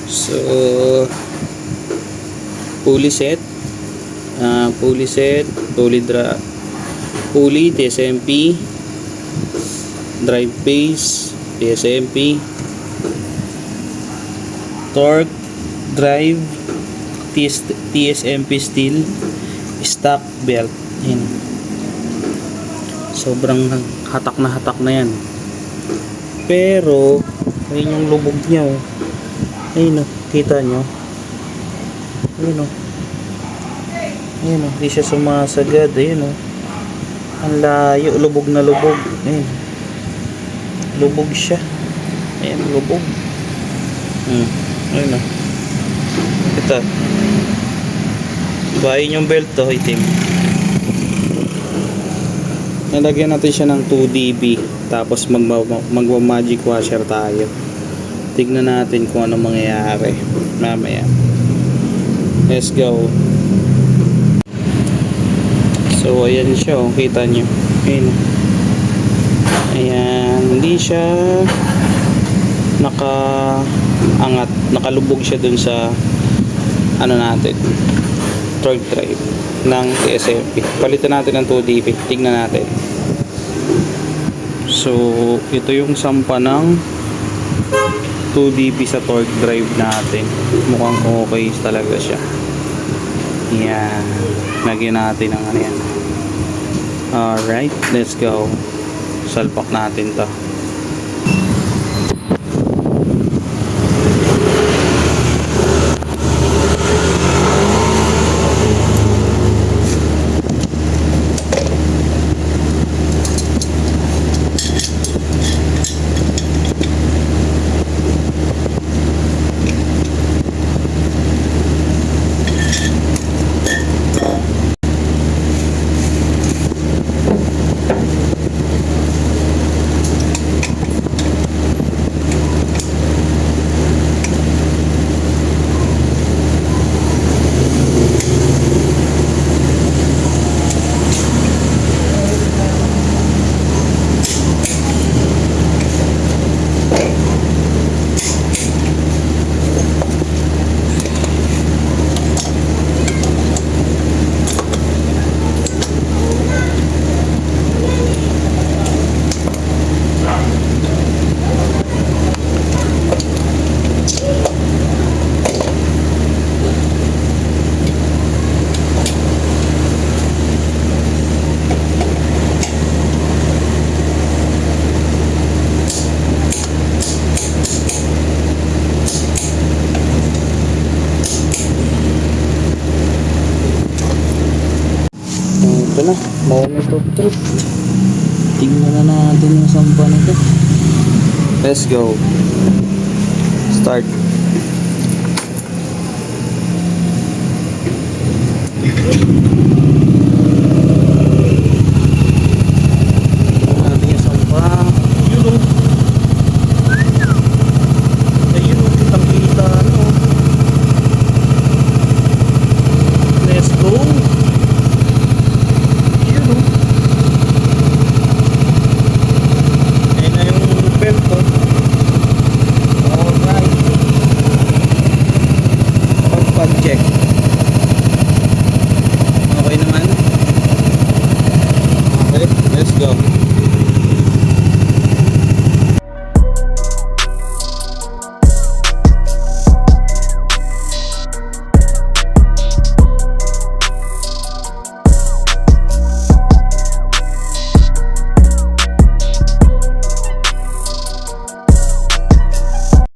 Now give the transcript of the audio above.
So, pulley set, pulley TSMP, drive base TSMP, torque drive TSMP steel, stock belt. Ayan. Sobrang hatak na yan, pero ayun yung lubog niya, oh. Ayun, oh, kita nyo, ayun, oh. Ayun, oh, di siya sumasagad. Ayun, oh, ang layo, lubog na lubog. Ayun, lubog siya. Ayun, lubog. Ayun, oh. Ito, bayin yung belt to, itim. Nalagyan natin siya ng 2dB, tapos magwa magic washer tayo. Tignan natin kung ano mangyayari mamaya. Let's go. So ayan siya, oh, kita nyo. Ayan, hindi siya nakaangat, nakalubog siya dun sa ano natin, torque drive ng TSMP. Palitan natin ng 2dB, tignan natin. So ito yung sampa ng 2dB sa torque drive natin. Mukhang okay talaga siya. Yan, lagyan natin ang ano yan. Alright, let's go. Salpak natin to. Ito na, bawal ito trip. Tingnan na natin yung sampa nito. Let's go. Start.